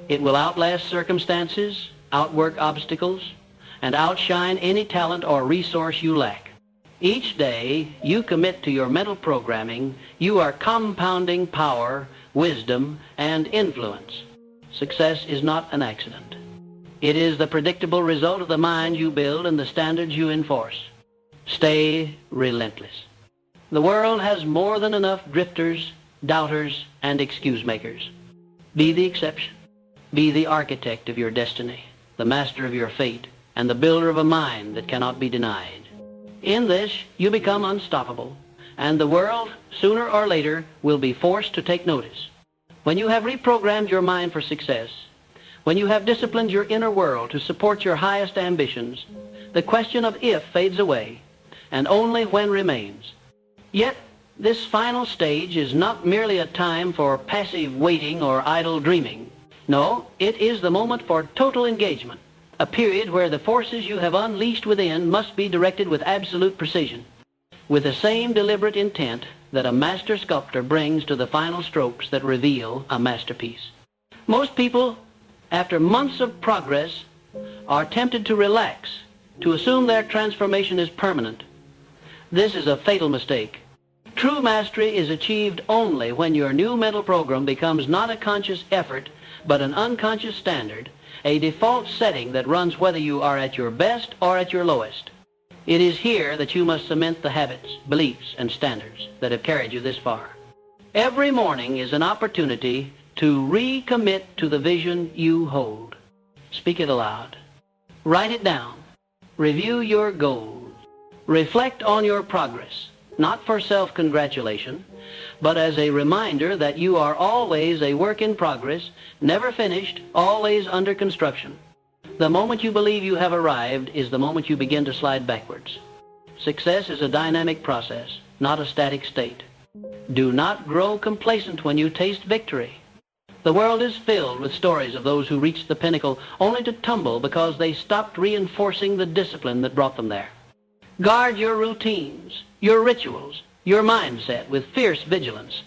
It will outlast circumstances, outwork obstacles, and outshine any talent or resource you lack. Each day you commit to your mental programming, you are compounding power, wisdom, and influence. Success is not an accident. It is the predictable result of the mind you build and the standards you enforce. Stay relentless. The world has more than enough drifters, doubters, and excuse makers. Be the exception. Be the architect of your destiny, the master of your fate, and the builder of a mind that cannot be denied. In this, you become unstoppable, and the world, sooner or later, will be forced to take notice. When you have reprogrammed your mind for success, when you have disciplined your inner world to support your highest ambitions, the question of if fades away, and only when remains. Yet, this final stage is not merely a time for passive waiting or idle dreaming. No, it is the moment for total engagement, a period where the forces you have unleashed within must be directed with absolute precision, with the same deliberate intent that a master sculptor brings to the final strokes that reveal a masterpiece. Most people, after months of progress, are tempted to relax, to assume their transformation is permanent. This is a fatal mistake. True mastery is achieved only when your new mental program becomes not a conscious effort, but an unconscious standard, a default setting that runs whether you are at your best or at your lowest. It is here that you must cement the habits, beliefs, and standards that have carried you this far. Every morning is an opportunity to recommit to the vision you hold. Speak it aloud. Write it down. Review your goals. Reflect on your progress, not for self-congratulation, but as a reminder that you are always a work in progress, never finished, always under construction. The moment you believe you have arrived is the moment you begin to slide backwards. Success is a dynamic process, not a static state. Do not grow complacent when you taste victory. The world is filled with stories of those who reached the pinnacle only to tumble because they stopped reinforcing the discipline that brought them there. Guard your routines, your rituals, your mindset with fierce vigilance.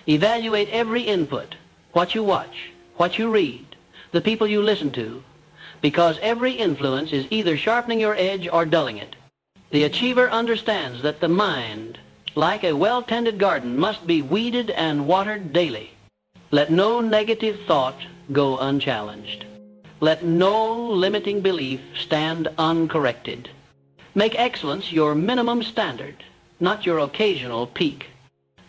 Evaluate every input, what you watch, what you read, the people you listen to, because every influence is either sharpening your edge or dulling it. The achiever understands that the mind, like a well-tended garden, must be weeded and watered daily. Let no negative thought go unchallenged. Let no limiting belief stand uncorrected. Make excellence your minimum standard, not your occasional peak.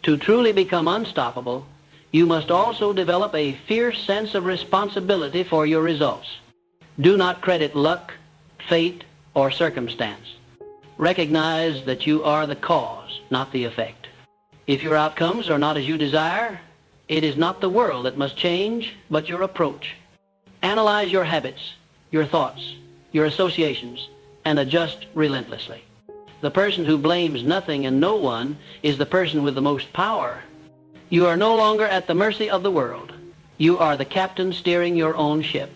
To truly become unstoppable, you must also develop a fierce sense of responsibility for your results. Do not credit luck, fate, or circumstance. Recognize that you are the cause, not the effect. If your outcomes are not as you desire, it is not the world that must change, but your approach. Analyze your habits, your thoughts, your associations, and adjust relentlessly. The person who blames nothing and no one is the person with the most power. You are no longer at the mercy of the world. You are the captain steering your own ship.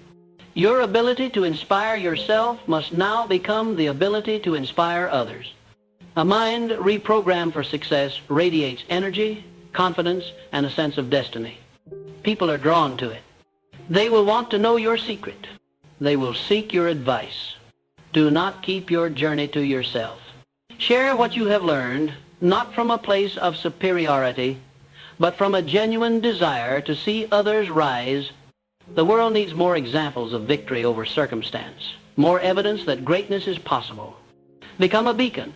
Your ability to inspire yourself must now become the ability to inspire others. A mind reprogrammed for success radiates energy, confidence, and a sense of destiny. People are drawn to it. They will want to know your secret. They will seek your advice. Do not keep your journey to yourself. Share what you have learned, not from a place of superiority, but from a genuine desire to see others rise. The world needs more examples of victory over circumstance, more evidence that greatness is possible. Become a beacon,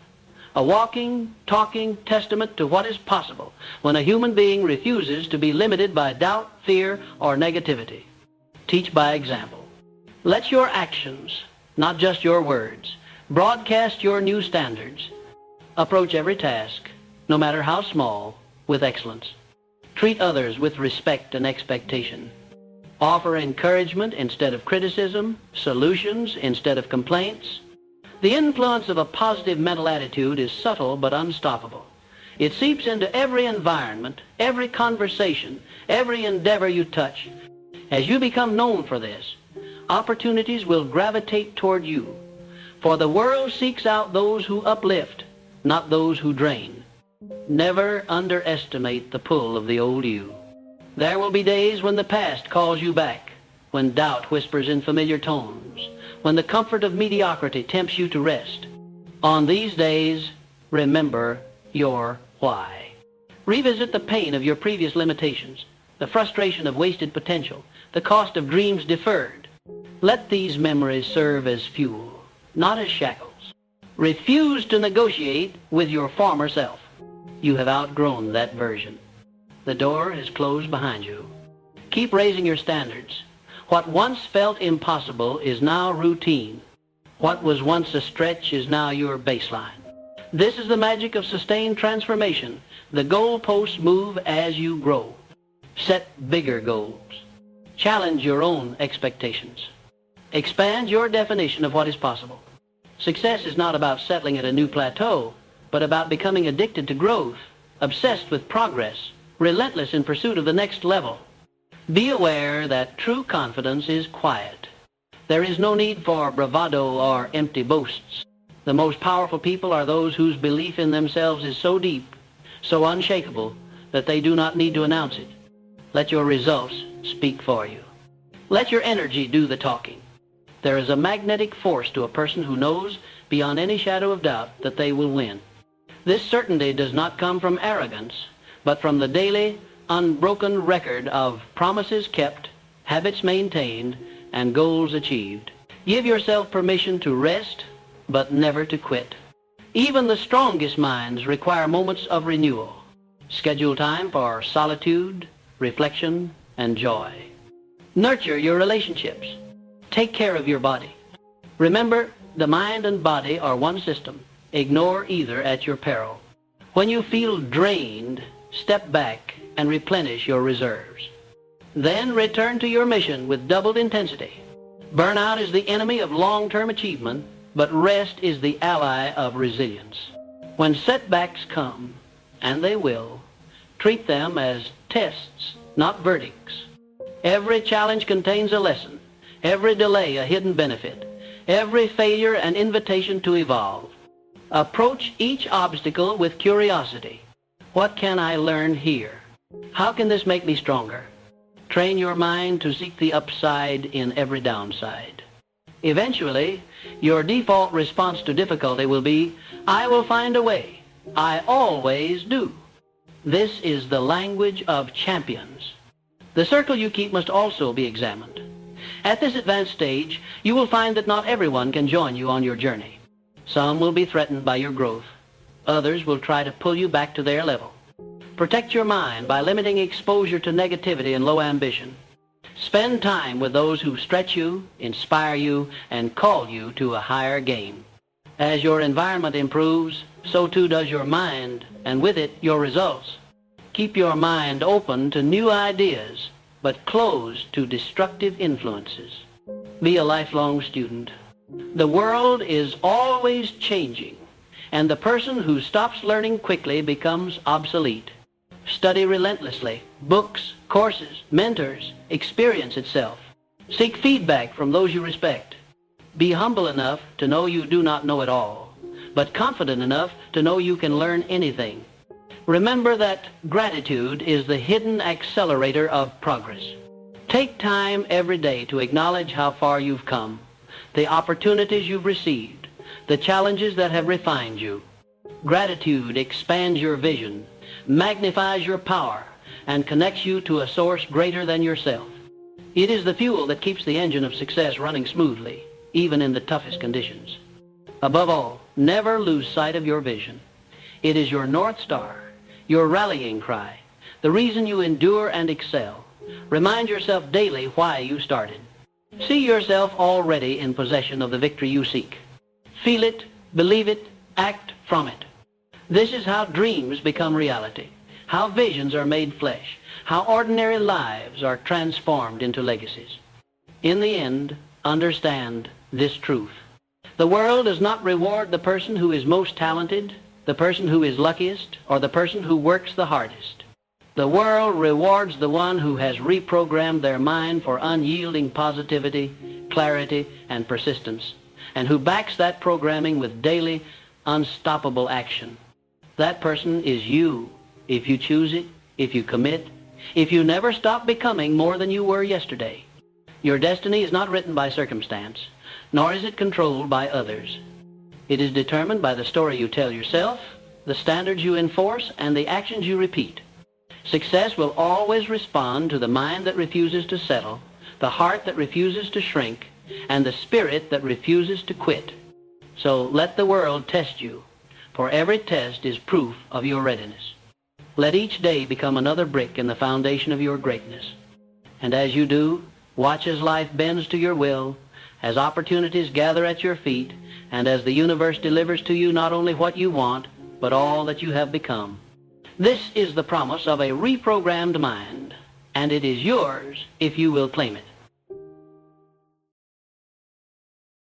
a walking, talking testament to what is possible when a human being refuses to be limited by doubt, fear, or negativity. Teach by example. Let your actions, not just your words, broadcast your new standards. Approach every task, no matter how small, with excellence. Treat others with respect and expectation. Offer encouragement instead of criticism, solutions instead of complaints. The influence of a positive mental attitude is subtle but unstoppable. It seeps into every environment, every conversation, every endeavor you touch. As you become known for this, opportunities will gravitate toward you. For the world seeks out those who uplift, not those who drain. Never underestimate the pull of the old you. There will be days when the past calls you back, when doubt whispers in familiar tones, when the comfort of mediocrity tempts you to rest. On these days, remember your why. Revisit the pain of your previous limitations, the frustration of wasted potential, the cost of dreams deferred. Let these memories serve as fuel, not as shackles. Refuse to negotiate with your former self. You have outgrown that version. The door is closed behind you. Keep raising your standards. What once felt impossible is now routine. What was once a stretch is now your baseline. This is the magic of sustained transformation. The goalposts move as you grow. Set bigger goals. Challenge your own expectations. Expand your definition of what is possible. Success is not about settling at a new plateau, but about becoming addicted to growth, obsessed with progress, relentless in pursuit of the next level. Be aware that true confidence is quiet. There is no need for bravado or empty boasts. The most powerful people are those whose belief in themselves is so deep, so unshakable, that they do not need to announce it. Let your results speak for you. Let your energy do the talking. There is a magnetic force to a person who knows beyond any shadow of doubt that they will win. This certainty does not come from arrogance, but from the daily, unbroken record of promises kept, habits maintained, and goals achieved. Give yourself permission to rest, but never to quit. Even the strongest minds require moments of renewal. Schedule time for solitude, reflection, and joy. Nurture your relationships. Take care of your body. Remember, the mind and body are one system. Ignore either at your peril. When you feel drained, step back and replenish your reserves. Then return to your mission with doubled intensity. Burnout is the enemy of long-term achievement, but rest is the ally of resilience. When setbacks come, and they will, treat them as tests, not verdicts. Every challenge contains a lesson, every delay a hidden benefit, every failure an invitation to evolve. Approach each obstacle with curiosity. What can I learn here? How can this make me stronger? Train your mind to seek the upside in every downside. Eventually, your default response to difficulty will be, I will find a way. I always do. This is the language of champions. The circle you keep must also be examined. At this advanced stage, you will find that not everyone can join you on your journey. Some will be threatened by your growth. Others will try to pull you back to their level. Protect your mind by limiting exposure to negativity and low ambition. Spend time with those who stretch you, inspire you, and call you to a higher game. As your environment improves, so too does your mind, and with it, your results. Keep your mind open to new ideas, but closed to destructive influences. Be a lifelong student. The world is always changing, and the person who stops learning quickly becomes obsolete. Study relentlessly. Books, courses, mentors, experience itself. Seek feedback from those you respect. Be humble enough to know you do not know it all, but confident enough to know you can learn anything. Remember that gratitude is the hidden accelerator of progress. Take time every day to acknowledge how far you've come, the opportunities you've received, the challenges that have refined you. Gratitude expands your vision, magnifies your power, and connects you to a source greater than yourself. It is the fuel that keeps the engine of success running smoothly, even in the toughest conditions. Above all, never lose sight of your vision. It is your North Star, your rallying cry, the reason you endure and excel. Remind yourself daily why you started. See yourself already in possession of the victory you seek. Feel it, believe it, act from it. This is how dreams become reality, how visions are made flesh, how ordinary lives are transformed into legacies. In the end, understand this truth. The world does not reward the person who is most talented, the person who is luckiest, or the person who works the hardest. The world rewards the one who has reprogrammed their mind for unyielding positivity, clarity, and persistence, and who backs that programming with daily, unstoppable action. That person is you, if you choose it, if you commit, if you never stop becoming more than you were yesterday. Your destiny is not written by circumstance, nor is it controlled by others. It is determined by the story you tell yourself, the standards you enforce, and the actions you repeat. Success will always respond to the mind that refuses to settle, the heart that refuses to shrink, and the spirit that refuses to quit. So let the world test you, for every test is proof of your readiness. Let each day become another brick in the foundation of your greatness. And as you do, watch as life bends to your will, as opportunities gather at your feet, and as the universe delivers to you not only what you want, but all that you have become. This is the promise of a reprogrammed mind, and it is yours if you will claim it.